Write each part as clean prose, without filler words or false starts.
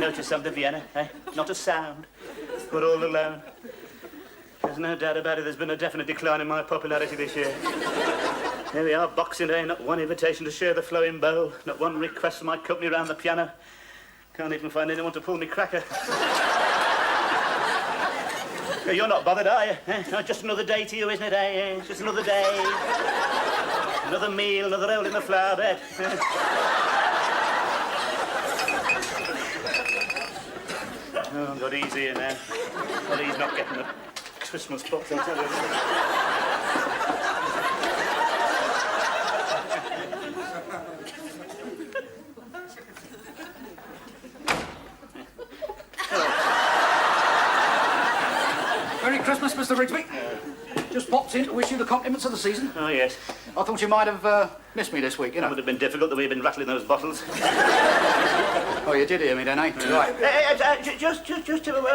notice something, Vienna? Eh? Not a sound. We're all alone. There's no doubt about it, there's been a definite decline in my popularity this year. Here we are, Boxing Day, not one invitation to share the flowing bowl, not one request for my company round the piano. Can't even find anyone to pull me cracker. You're not bothered, are you? Eh? No, just another day to you, isn't it, eh? Just another day. Another meal, another roll in the flower bed. Oh, God, easy here now. Well, he's not getting the Christmas box, I'll tell you. Merry Christmas, Mr. Rigsby. Just popped in to wish you the compliments of the season. Oh, yes. I thought you might have missed me this week, you know. It would have been difficult the way you've been rattling those bottles. Oh, you did hear me then, eh? Right.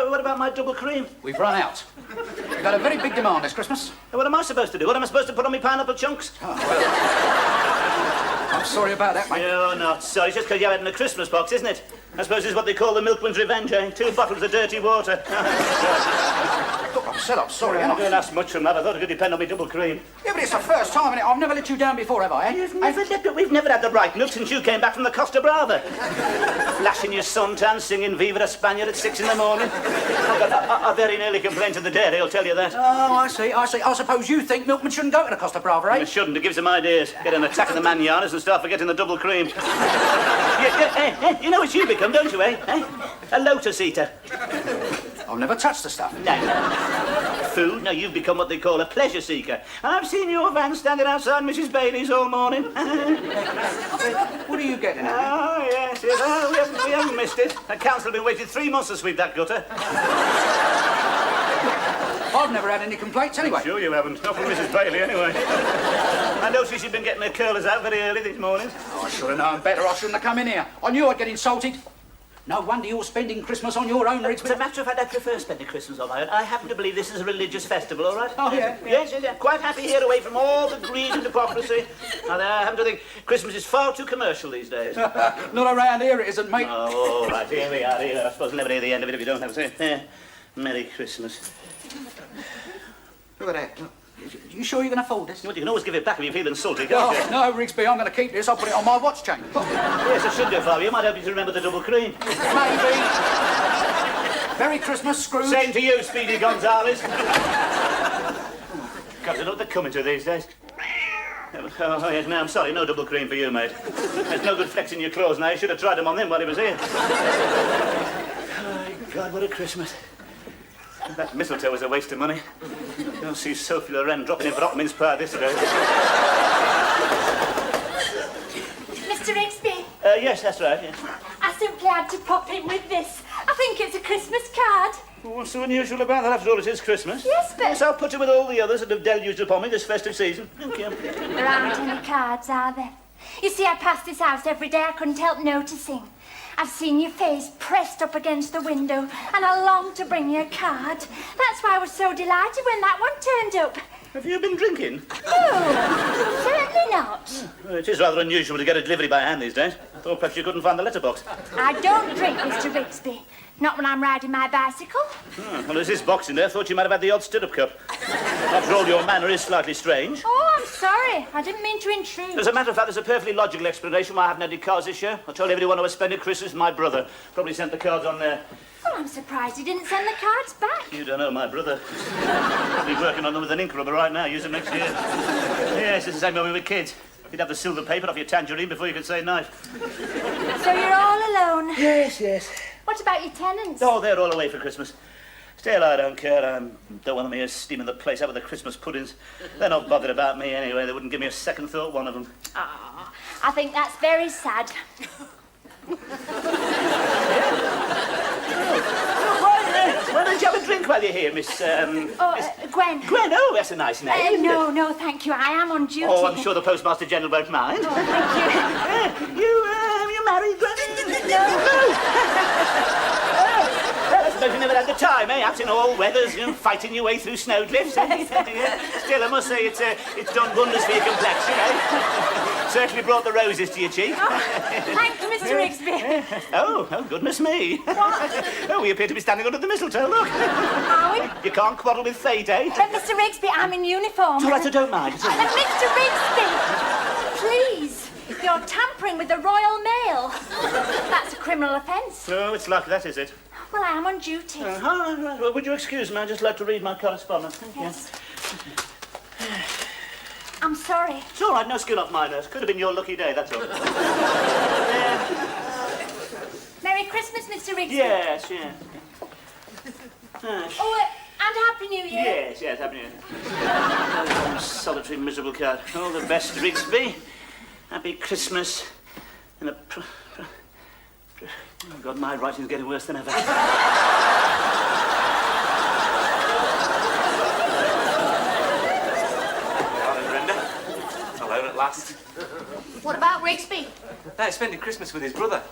What about my double cream? We've run out. We've got a very big demand this Christmas. What am I supposed to do? What am I supposed to put on my pineapple chunks? Oh, well. I'm sorry about that, mate. You're not sorry. It's just because you had it in a Christmas box, isn't it? I suppose it's what they call the milkman's revenge, eh? 2 bottles of dirty water. Look, I'm sorry, I ain't I? don't ask much from that. I thought it could depend on my double cream. Yeah, but it's the first time, innit? I've never let you down before, have I, eh? We've never had the right milk since you came back from the Costa Brava. Flashing your suntan, singing Viva España at 6 in the morning. I very nearly complained to the dairy, I'll tell you that. Oh, I see. I suppose you think milkmen shouldn't go to the Costa Brava, eh? They shouldn't. It gives them ideas. Get an attack of the mananas and start forgetting the double cream. You know what you become, don't you, eh? A lotus eater. I've never touched the stuff. No. Food? No, you've become what they call a pleasure seeker. I've seen your van standing outside Mrs. Bailey's all morning. What are you getting at? Oh, yes. Oh, we haven't missed it. The council have been waiting 3 months to sweep that gutter. I've never had any complaints anyway. Sure you haven't. Not from Mrs. Bailey, anyway. I noticed you've been getting her curlers out very early this morning. Oh, I should have known better. I shouldn't have come in here. I knew I'd get insulted. No wonder you're spending Christmas on your own, Rigsby. As a matter of fact, I prefer spending Christmas on my own. I happen to believe this is a religious festival, all right? Oh, yeah. Yes. Quite happy here, away from all the greed and hypocrisy. And I happen to think Christmas is far too commercial these days. Not around here, it isn't, mate. Oh, all right, here we are. Here. I suppose I'll never hear the end of it if you don't have to say, Merry Christmas. Look at that. Look. You sure you can afford this? You can always give it back if you feel insulted, can't you? No, Rigsby, I'm going to keep this. I'll put it on my watch chain. Yes, I should do, Father. You might help you to remember the double cream. Maybe. Merry Christmas, Scrooge. Same to you, Speedy Gonzales. God, I know what they're coming to these days. Oh, yes, no, I'm sorry. No double cream for you, mate. There's no good flexing your clothes now. You should have tried them on him while he was here. Oh, God, what a Christmas. That mistletoe was a waste of money. You don't see Sophie Loren dropping in for hot mince pie this day. Mr. Rigsby? Yes, that's right, yes. I simply had to pop in with this. I think it's a Christmas card. Well, what's so unusual about that? After all, it is Christmas. Yes, but... Yes, I'll put it with all the others that have deluged upon me this festive season. Thank you. There aren't any cards, are there? You see, I pass this house every day. I couldn't help noticing. I've seen your face pressed up against the window, and I longed to bring you a card. That's why I was so delighted when that one turned up. Have you been drinking? No, certainly not. Well, it is rather unusual to get a delivery by hand these days. I thought perhaps you couldn't find the letterbox. I don't drink, Mr. Rigsby. Not when I'm riding my bicycle. Well, as this Boxing Day, I thought you might have had the odd stirrup cup. After all, your manner is slightly strange. Oh, I'm sorry. I didn't mean to intrude. As a matter of fact, there's a perfectly logical explanation why I haven't had any cards this year. I told everyone I was spending Christmas with my brother. Probably sent the cards on there. Well, I'm surprised he didn't send the cards back. You don't know my brother. Probably working on them with an ink rubber right now. Use them next year. Yes, it's the same when we were kids. You'd have the silver paper off your tangerine before you could say knife. So you're all alone? Yes. What about your tenants? Oh, they're all away for Christmas. Still, I don't care. I don't want them here steaming the place out with the Christmas puddings. They're not bothered about me anyway. They wouldn't give me a second thought, one of them. Ah, I think that's very sad. Why don't you have a drink while you're here, Miss, Gwen. Gwen, oh, that's a nice name, isn't it? No, thank you. I am on duty. Oh, I'm sure the Postmaster General won't mind. Oh, thank you. You married, Gwen? No. I suppose you never had the time, eh? Out in all weathers, fighting your way through snow drifts. Yeah. Still, I must say it's done wonders for your complexion, eh? Certainly brought the roses to you, Chief. Thank you, Mr. Rigsby. Oh, goodness me. What? Oh, we appear to be standing under the mistletoe, look. Are we? You can't quarrel with fate, eh? But Mr. Rigsby, I'm in uniform. It's all right, I don't mind. It's all right. Mr. Rigsby, please. You're tampering with the Royal Mail. That's a criminal offence. Oh, it's like that, is it? Well, I am on duty. Right. Well, would you excuse me? I'd just like to read my correspondence. Thank you. Yes. I'm sorry. It's all right, no skin off my nose. Could have been your lucky day, that's all. Merry Christmas, Mr. Rigsby. Yes, yeah. Oh, and Happy New Year. Yes, happy New Year. Oh, solitary, miserable card. All the best, Rigsby. Happy Christmas. And oh, God, my writing's getting worse than ever. Morning, Brenda. Alone at last. What about Rigsby? He's spending Christmas with his brother.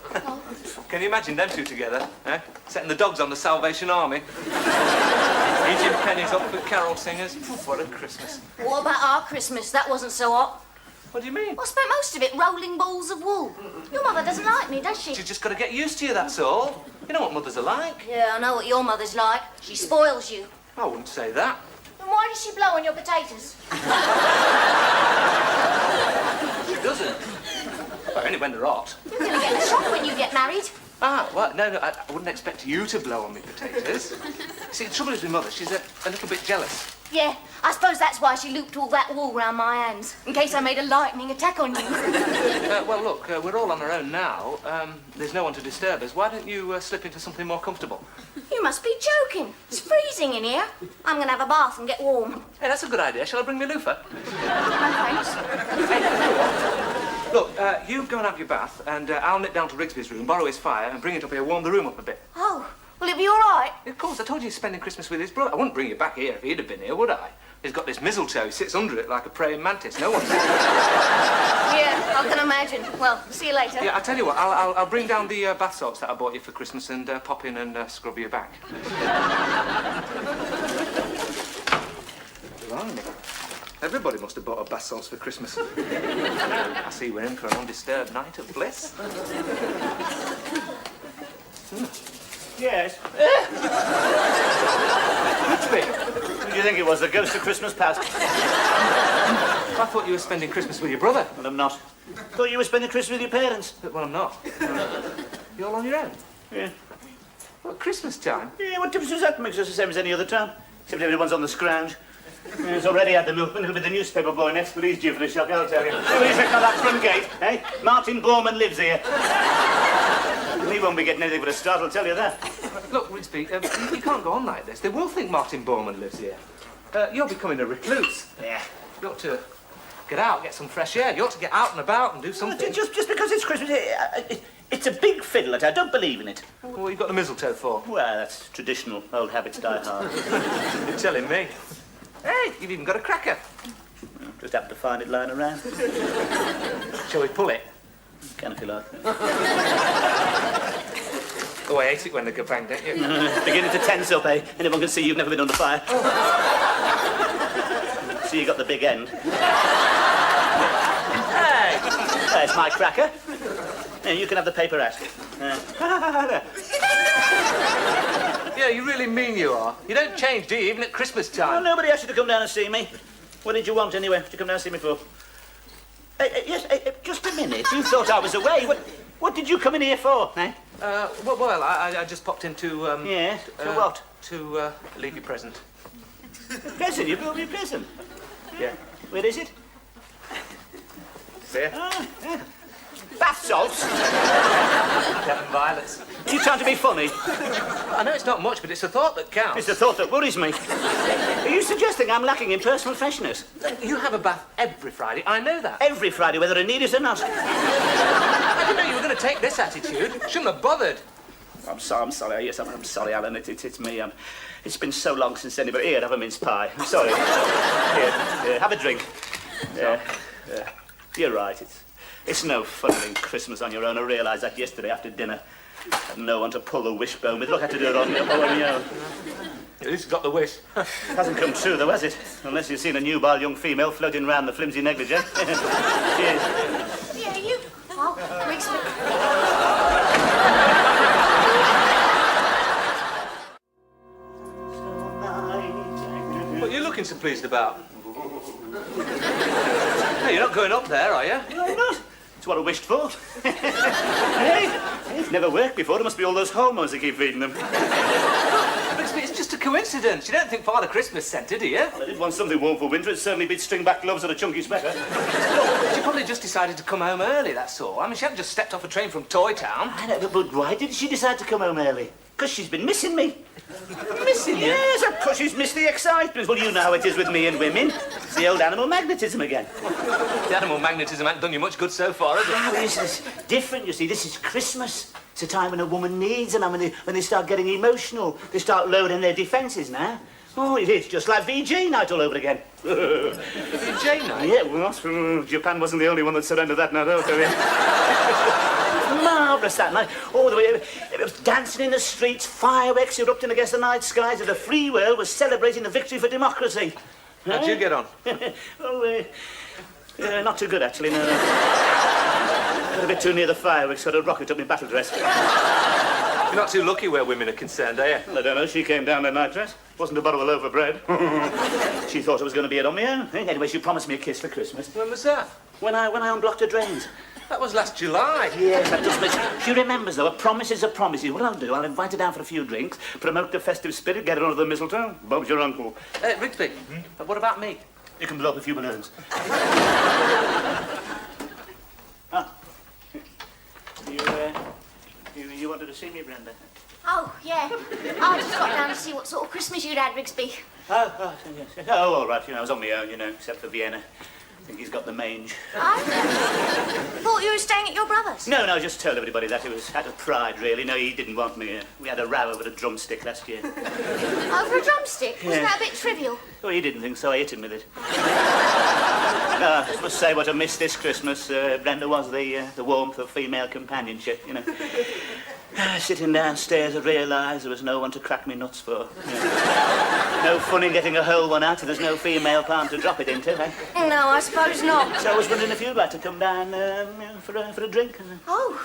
Can you imagine them two together? Eh? Setting the dogs on the Salvation Army. Eating pennies up for carol singers. What a Christmas. What about our Christmas? That wasn't so hot. What do you mean? I spent most of it rolling balls of wool. Your mother doesn't like me, does she? She's just got to get used to you, that's all. You know what mothers are like. Yeah, I know what your mother's like. She spoils you. I wouldn't say that. Then why does she blow on your potatoes? She doesn't. Well, only when they're hot. You're going to get a shock when you get married. Ah, well, no, I wouldn't expect you to blow on me potatoes. See, the trouble is with Mother, she's a little bit jealous. Yeah, I suppose that's why she looped all that wool round my hands, in case I made a lightning attack on you. Well, look, we're all on our own now. There's no one to disturb us. Why don't you slip into something more comfortable? You must be joking. It's freezing in here. I'm going to have a bath and get warm. Hey, that's a good idea. Shall I bring my loofah? No thanks. Look, you go and have your bath, and I'll nip down to Rigsby's room, borrow his fire, and bring it up here, warm the room up a bit. Oh, will it be all right? Of course, I told you he's spending Christmas with his brother. I wouldn't bring you back here if he'd have been here, would I? He's got this mistletoe. He sits under it like a praying mantis. No one sits. Yeah, I can imagine. Well, see you later. Yeah, I tell you what, I'll bring down the bath salts that I bought you for Christmas and pop in and scrub your back. Blimey. Everybody must have bought a bath salts for Christmas. I see we're in for an undisturbed night of bliss. Yes. Rigsby, Who do you think it was? The ghost of Christmas past? I thought you were spending Christmas with your brother. Well, I'm not. Thought you were spending Christmas with your parents. Well, I'm not. You're all on your own. Yeah. Well, Christmas time. Yeah, what difference does that make? It's just the same as any other time. Except everyone's on the scrounge. Yeah, he's already had the milkman. It'll be the newspaper boy next, but he's due for the shock, I'll tell you. See what he's written on that front gate, eh? Martin Borman lives here. And he won't be getting anything but a start, I'll tell you that. Look, Rigsby, you can't go on like this. They will think Martin Borman lives here. You're becoming a recluse. Yeah. You ought to get out, get some fresh air. You ought to get out and about and do something. Just because it's Christmas, it's a big fiddle, I don't believe in it. What have you got the mistletoe for? Well, that's traditional. Old habits die hard. You're telling me. Hey, you've even got a cracker. Just happened to find it lying around. Shall we pull it? Can if you like. Oh, I hate it when they go bang, don't you? Beginning to tense up, eh? Anyone can see you've never been under fire. See, you got the big end. Hey, there's my cracker. Yeah, you can have the paper hat. Yeah, you really mean you are. You don't change, do you, even at Christmas Well, time? nobody asked you to come down and see me. What did you want, anyway, to come down and see me for? Yes, just a minute. You thought I was away. What did you come in here for, eh? Well, I just popped in to, Yeah, to what? To, leave you present. Present? You brought me a present? Yeah. Where is it? There. Ah, yeah. Bath salts? Captain Violets. Are you trying to be funny? I know it's not much, but it's the thought that counts. It's the thought that worries me. Are you suggesting I'm lacking in personal freshness? You have a bath every Friday. I know that. Every Friday, whether I need it or not. I didn't know you were going to take this attitude. Shouldn't have bothered. I'm sorry. Yes, I'm sorry, Alan. It's me. It's been so long since anybody... Here, have a mince pie. I'm sorry. Here, have a drink. Yeah. You're right. It's no fun having Christmas on your own. I realised that yesterday after dinner. Had no one to pull the wishbone with. Look, I had to do it on my own. At least got the wish. Hasn't come true, though, has it? Unless you've seen a nubile young female floating around the flimsy negligee. Cheers. Yeah, you... Oh, Rigsby. What are you looking so pleased about? Hey, you're not going up there, are you? No, I'm not. It's what I wished for. Hey, it's never worked before. It must be all those hormones that keep feeding them. Rigsby, it's just a coincidence. You don't think Father Christmas sent it, do you? I did want something warm for winter. It'd certainly beat string-back gloves and a chunky sweater. She probably just decided to come home early, that's all. I mean, she hadn't just stepped off a train from Toy Town. I know, but why did she decide to come home early? Because she's been missing me. Missing you? Yes, of course she's missed the excitement. Well, you know how it is with me and women. It's the old animal magnetism again. The animal magnetism hasn't done you much good so far, has it? Now, this is different, you see. This is Christmas. It's a time when a woman needs a man, when they start getting emotional. They start lowering their defences now. Oh, it is just like VJ night all over again. VJ night? Yeah, well, Japan wasn't the only one that surrendered that night, I'll tell you. Marvellous that night. Oh, it was dancing in the streets, fireworks erupting against the night skies, and the free world was celebrating the victory for democracy. How'd you get on? Oh, not too good, actually, no. Got a bit too near the fireworks, got a rocket up my battle dress. You're not too lucky where women are concerned, are you? Well, I don't know, she came down in a night dress. Wasn't a bottle of loaf of bread. She thought I was going to be it on my own. Anyway, she promised me a kiss for Christmas. When was that? When I unblocked her drains. That was last July. Yes, that does. But she remembers, though. A promise is a promise. What I'll do, I'll invite her down for a few drinks, promote the festive spirit, get her under the mistletoe. Bob's your uncle. Rigsby, what about me? You can blow up a few balloons. You wanted to see me, Brenda? Oh, yeah. I just got down to see what sort of Christmas you'd had, Rigsby. Oh, yes. Oh, all right. I was on my own, except for Vienna. I think he's got the mange. I thought you were staying at your brother's. No, I just told everybody that. It was out of pride, really. No, he didn't want me. We had a row over a drumstick last year. Over a drumstick? Wasn't that a bit trivial? Oh, he didn't think so. I hit him with it. I must say what I missed this Christmas, Brenda, was the warmth of female companionship, Sitting downstairs, I realised there was no one to crack me nuts for. No fun in getting a whole one out if there's no female palm to drop it into, eh? No, I suppose not. So I was wondering if you'd like to come down for a drink. Oh,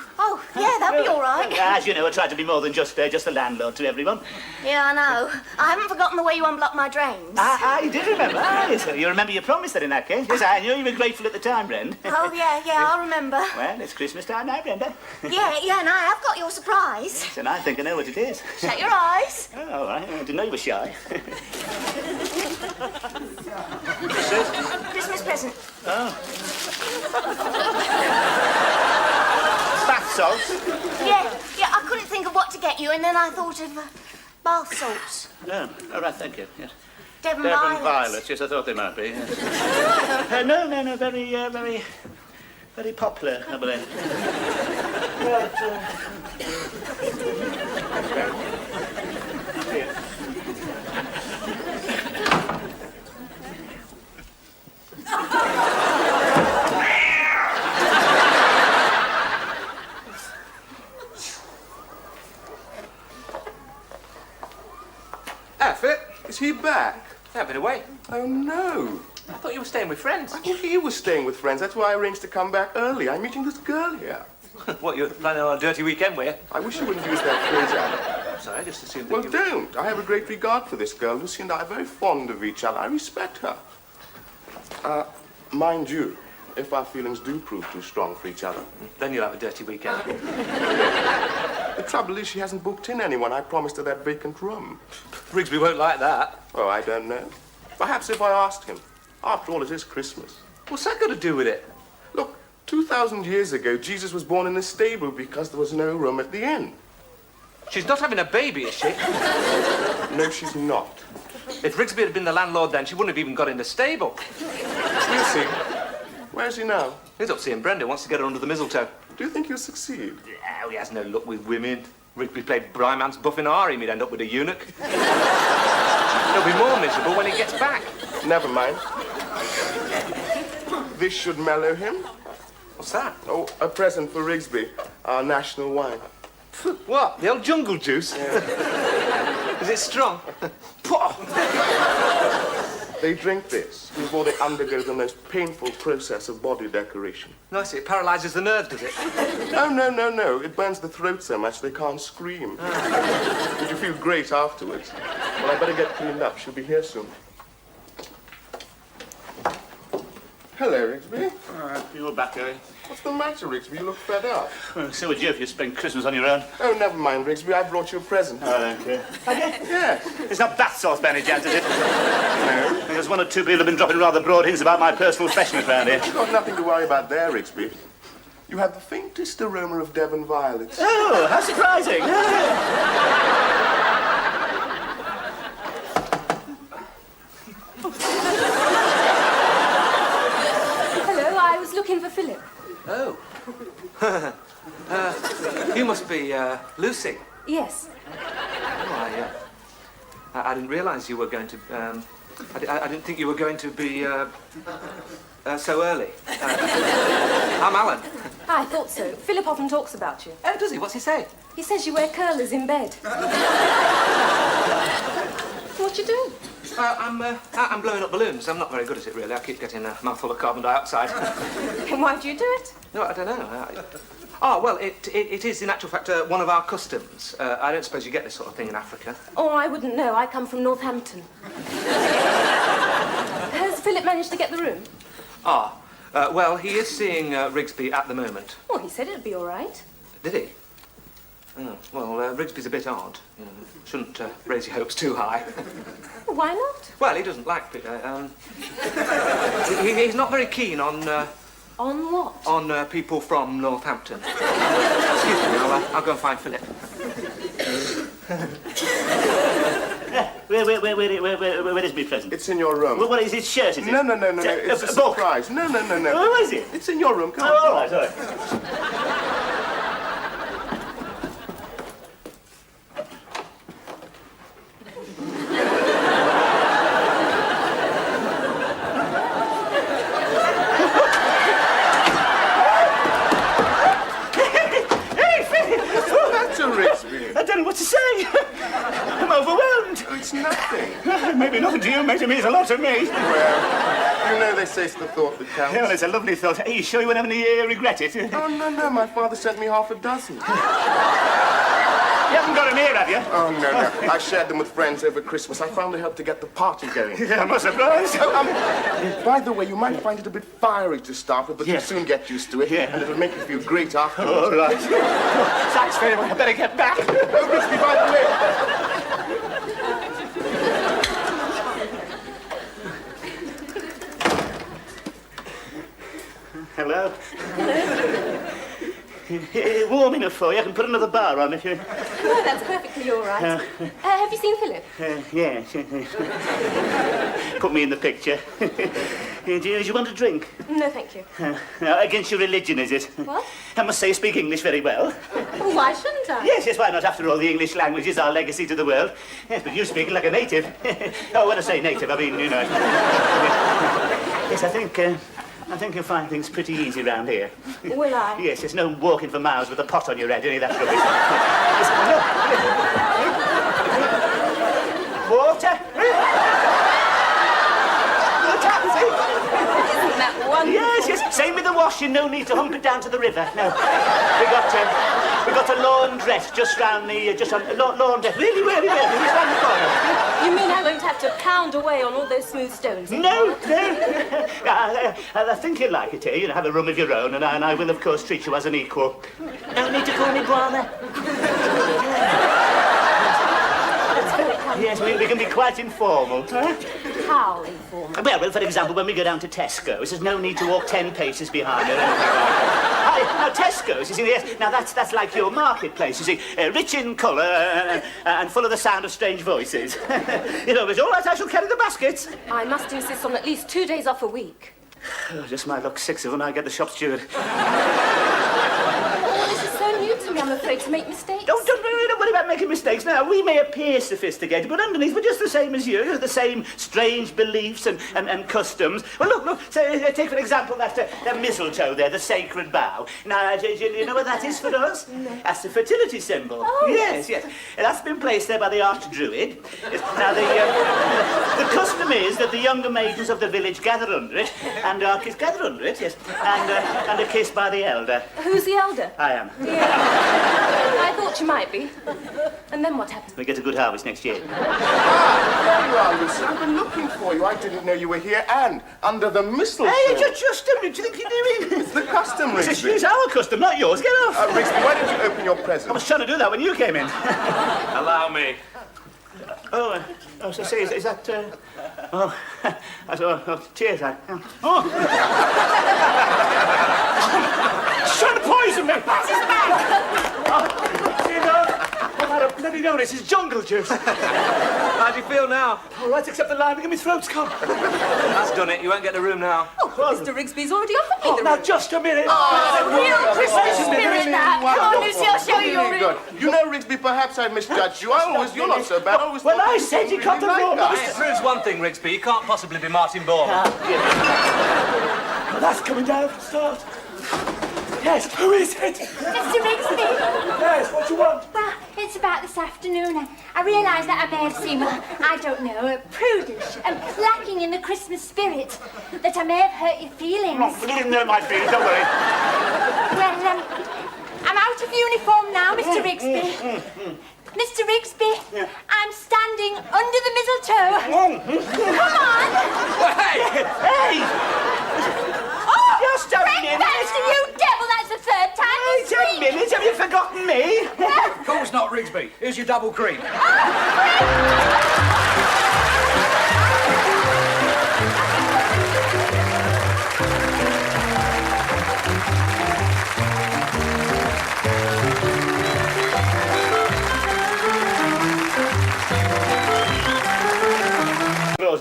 yeah, that'd be all right. As you know, I try to be more than just a landlord to everyone. Yeah, I know. I haven't forgotten the way you unblocked my drains. You did remember. Yes, you remember your promise then in that case. Yes, I knew you were grateful at the time, Brenda. Oh, yeah, I'll remember. Well, it's Christmas time now, Brenda. Yeah, and I have got your surprise. And I think I know what it is. Shut your eyes. Oh, all right. I didn't know you were shy. Christmas present. Oh. Bath salts? Yeah, I couldn't think of what to get you, and then I thought of bath salts. Oh, all right, thank you. Yes. Devon Violets. Yes, I thought they might be. Yes. No, very popular, I believe. Effort? Is he back? Yeah, I've been away. Oh, no. I thought you were staying with friends. I thought he was staying with friends. That's why I arranged to come back early. I'm meeting this girl here. What, you're planning on a dirty weekend, were you? I wish you wouldn't use that phrase, Alan. Sorry, I just assumed that Well, you... don't. I have a great regard for this girl. Lucy and I are very fond of each other. I respect her. Mind you, if our feelings do prove too strong for each other. Then you'll have a dirty weekend. The trouble is she hasn't booked in anyone. I promised her that vacant room. Rigsby won't like that. Oh, I don't know. Perhaps if I asked him. After all, it is Christmas. What's that got to do with it? Look, 2,000 years ago, Jesus was born in a stable because there was no room at the inn. She's not having a baby, is she? No, she's not. If Rigsby had been the landlord then, she wouldn't have even got in the stable. We'll see. Where's he now? He's up seeing Brenda, wants to get her under the mistletoe. Do you think he'll succeed? Yeah, he has no luck with women. Rigsby played Bryman's buff in harem, he'd end up with a eunuch. He'll be more miserable when he gets back. Never mind. This should mellow him. What's that? Oh, a present for Rigsby, our national wine. What? The old jungle juice? Yeah. Is it strong? They drink this before they undergo the most painful process of body decoration. No, I see. It paralyses the nerve, does it? Oh, no. It burns the throat so much they can't scream. But you feel great afterwards. Well, I better get cleaned up. She'll be here soon. Hello, Rigsby. You're back, eh? What's the matter, Rigsby? You look fed up. Well, so would you if you spent Christmas on your own. Oh, never mind, Rigsby. I brought you a present. I don't care. Yes. It's not bath sauce, Benny Jans, is it? No. There's one or two people have been dropping rather broad hints about my personal freshness round here. You've got nothing to worry about there, Rigsby. You have the faintest aroma of Devon violets. Oh, how surprising. Hello, I was looking for Philip. Oh. You must be Lucy. Yes. Oh, I didn't realise you were going to. I didn't think you were going to be so early. I'm Alan. I thought so. Philip often talks about you. Oh, does he? What's he say? He says you wear curlers in bed. What you do? I'm blowing up balloons. I'm not very good at it, really. I keep getting a mouthful of carbon dioxide. And why do you do it? No, I don't know. Well, it is, in actual fact, one of our customs. I don't suppose you get this sort of thing in Africa. Oh, I wouldn't know. I come from Northampton. Has Philip managed to get the room? Well, he is seeing Rigsby at the moment. Oh, he said it'd be all right. Did he? Oh, well, Rigsby's a bit odd. You know, shouldn't raise your hopes too high. Why not? Well, he doesn't like he's not very keen on On what? on people from Northampton. Excuse me, I'll go and find Philip. Where is my present? It's in your room. What is his shirt, is it? No. It's a book. surprise. No. Oh, is it? It's in your room. Come on. Oh, all right. I don't know what to say. I'm overwhelmed. Oh, it's nothing. Maybe not to you, maybe it means a lot to me. Well, you know they say it's the thought that counts. Well, it's a lovely thought. Are you sure you won't have any regret it? Oh, no. My father sent me half a dozen. You haven't got them here, have you? Oh, no. I shared them with friends over Christmas. I found they helped to get the party going. Yeah, I'm not surprised. By the way, you might find it a bit fiery to start with, but Yeah. you'll soon get used to it. Yeah. And it'll make you feel great afterwards. All right. Thanks very much. I better get back. Oh, Rigsby, by the way. Hello. Warm enough for you. I can put another bar on if you... No, that's perfectly all right. Have you seen Philip? Yeah. Put me in the picture. Do you want a drink? No, thank you. Against your religion, is it? What? I must say you speak English very well. Well, why shouldn't I? Yes, why not? After all, the English language is our legacy to the world. Yes, but you speak it like a native. Oh, when I say native, I mean, you know. Yes, I think you'll find things pretty easy round here. Will I? Yes, there's no walking for miles with a pot on your head, any of that rubbish. Water? Isn't that wonderful? Yes, same with the washing, no need to hump it down to the river. No, we got a laundress just round the, laundress, really, just round the corner. You mean I won't have to pound away on all those smooth stones? No. I think you'll like it here. You'll have a room of your own, and I will, of course, treat you as an equal. No need to call me brother. That's very kind. Yes, we can be quite informal. Huh? How informal? Well, for example, when we go down to Tesco's, there's no need to walk 10 paces behind her. Now, Tesco's, you see, yes, now that's like your marketplace, you see, rich in colour and full of the sound of strange voices. You know, but all right, I shall carry the baskets. I must insist on at least 2 days off a week. Oh, just my luck, 6 of them, I get the shop steward. Oh, this is so new to me, I'm afraid, to make mistakes. Don't worry about making mistakes. Now, we may appear sophisticated, but underneath we're just the same as you. The same strange beliefs and customs. Well, look. So, take for example that mistletoe there, the sacred bough. Now, do you know what that is for us? No. That's the fertility symbol. Oh, yes. And that's been placed there by the archdruid. Now, custom is that the younger maidens of the village gather under it, and are kissed, gather under it, yes, and are kissed by the elder. Who's the elder? I am. I thought you might be. And then what happened? We get a good harvest next year. There you are, Lucy. I've been looking for you. I didn't know you were here and under the mistletoe. Hey, just a minute. Do you think you're doing? It's the custom, It's Rigsby. our custom, not yours. Get off. Rigsby, why don't you open your I present? was trying to do that when you came in. Allow me. So say, is that, cheers, oh. She's trying to poison me. I've had a bloody notice. It's jungle juice. How do you feel now? All right, except the line, my throat's gone. That's done it. You won't get the room now. Mr. Rigsby's already offered me the Now, room. just a minute. Real Christmas spirit, that. Come on, Lucy, I'll show you your room. Good. You know, Rigsby, perhaps I misjudged you. You're not so bad. I always Well, thought I you said you really cut the like rope. us. It proves one thing, Rigsby. You can't possibly be Martin Bormann. Well, that's coming down from the start. Yes, who is it? Mr. Rigsby. Yes, what do you want? Well, it's about this afternoon. I realise that I may have seemed, I don't know, prudish and lacking in the Christmas spirit. That I may have hurt your feelings. You didn't know my feelings, don't worry. Well, I'm out of uniform now, Mr. Rigsby. Mr. Rigsby, I'm standing under the mistletoe. Come on! Hey! Oh, Just a Frank minute. Baxter, you devil! That's the third time this 10 week. minutes? Have you forgotten me? Of course not, Rigsby. Here's your double cream.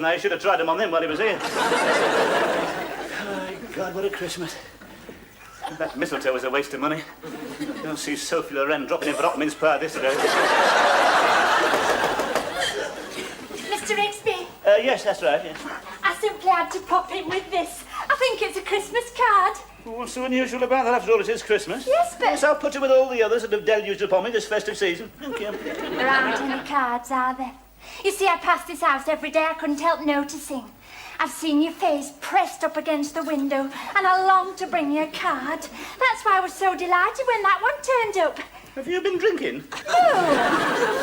Now, I should have tried him on him while he was here. Oh, God, what a Christmas. That mistletoe was a waste of money. You'll see Sophie Loren dropping in for hot mince pie this day. Mr. Rigsby, Yes, that's right, yes. I simply had to pop in with this. I think it's a Christmas card. Well, what's so unusual about that? After all, it is Christmas. Yes, but- Yes, I'll put it with all the others that have deluged upon me this festive season. Thank you. There aren't any cards, are there? You see, I pass this house every day. I couldn't help noticing. I've seen your face pressed up against the window, and I longed to bring you a card. That's why I was so delighted when that one turned up. Have you been drinking? No,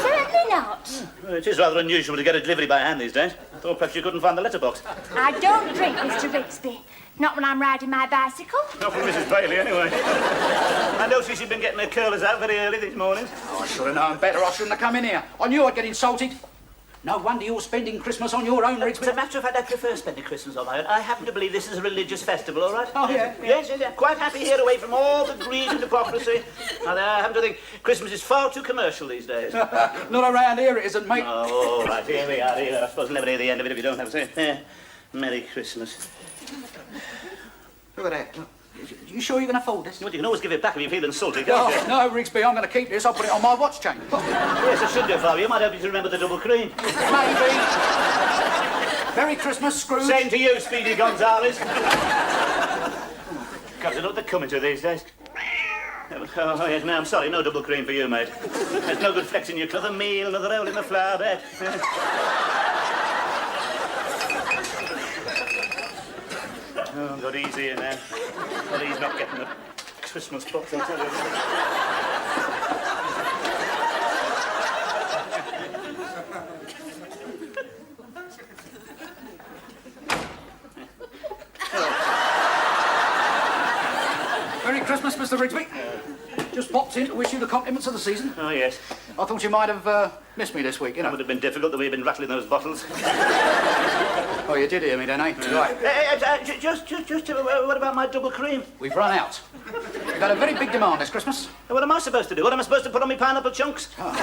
certainly not. Well, it is rather unusual to get a delivery by hand these days. I thought perhaps you couldn't find the letterbox. I don't drink, Mr. Rigsby. Not when I'm riding my bicycle. Not from Mrs. Bailey, anyway. I noticed she'd been getting her curlers out very early these mornings. Oh, I should have known better. I shouldn't have come in here. I knew I'd get insulted. No wonder you're spending Christmas on your own, As Rigsby. a matter of fact, I prefer spending Christmas on my own. I happen to believe this is a religious festival, all right? Oh, yeah? Yes. Quite happy here, away from all the greed and hypocrisy. I happen to think Christmas is far too commercial these days. Not around here, it isn't, mate. Oh, all right, here we are. Here. I suppose I'll never hear the end of it if you don't have to say it. There. Merry Christmas. Look at that. Look. You sure you can afford this? You can always give it back if you feel insulted, can't you? Oh, no, Rigsby, I'm going to keep this. I'll put it on my watch chain. Yes, it should do, Father. You might help you to remember the double cream. Maybe. Merry Christmas, Scrooge. Same to you, Speedy Gonzales. God, I don't know what they're coming to these days. Oh, yes, no, I'm sorry. No double cream for you, mate. There's no good flexing your cloth of meal, another hole in the flour bed. Oh, God, easy in there. Well, he's not getting the Christmas box, I'll tell you. Merry Christmas, Mr. Rigsby. Just popped in to wish you the compliments of the season. Oh, yes. I thought you might have missed me this week, you That know. would have been difficult the way you've been rattling those bottles. Oh, you did hear me then, eh? Right. Just, what about my double cream? We've run out. We've got a very big demand this Christmas. What am I supposed to do? What am I supposed to put on my pineapple chunks? I'm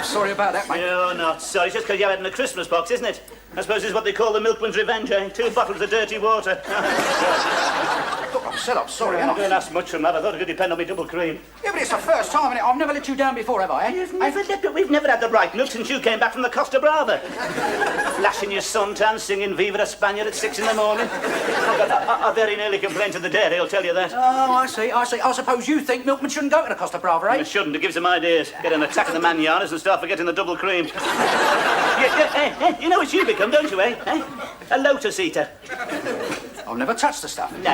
sorry about that, mate. You're not sorry. It's just because you have it in a Christmas box, isn't it? I suppose it's what they call the milkman's revenge, eh? 2 bottles of dirty water. Look, I said I'm sorry, I ain't I? don't ask much from that. I thought it could depend on me double cream. Yeah, but it's the first time, innit? I've never let you down before, have I? Eh? We've never had the right look since you came back from the Costa Brava. Flashing your suntan, singing Viva España at 6 in the morning. I very nearly complained to the dairy, I'll tell you that. Oh, I see. I suppose you think milkmen shouldn't go to the Costa Brava, I eh? shouldn't. It gives them ideas. Get an attack of the manyanas and start forgetting the double cream. You know what you become, don't you, eh? A lotus eater. I've never touched the stuff. No.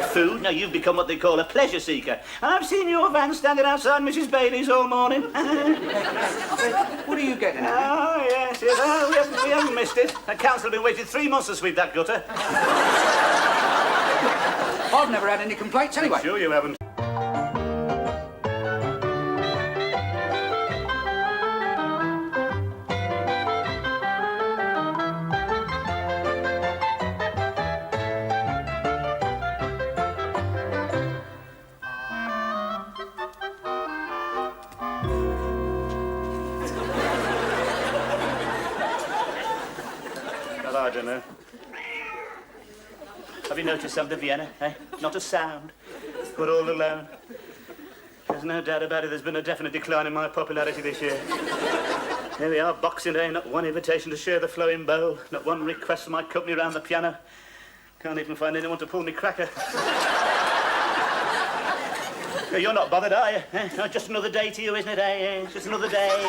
Food? No, you've become what they call a pleasure seeker. I've seen your van standing outside Mrs. Bailey's all morning. What are you getting at? Oh, yes. Oh, we haven't missed it. The council have been waiting 3 months to sweep that gutter. I've never had any complaints anyway. Sure you haven't. Well, I don't know. Have you noticed something, Vienna? Eh? Not a sound. We're all alone. There's no doubt about it, there's been a definite decline in my popularity this year. Here we are, Boxing Day, not one invitation to share the flowing bowl, not one request for my company round the piano. Can't even find anyone to pull me cracker. You're not bothered, are you? Eh? Oh, just another day to you, isn't it, eh? It's just another day.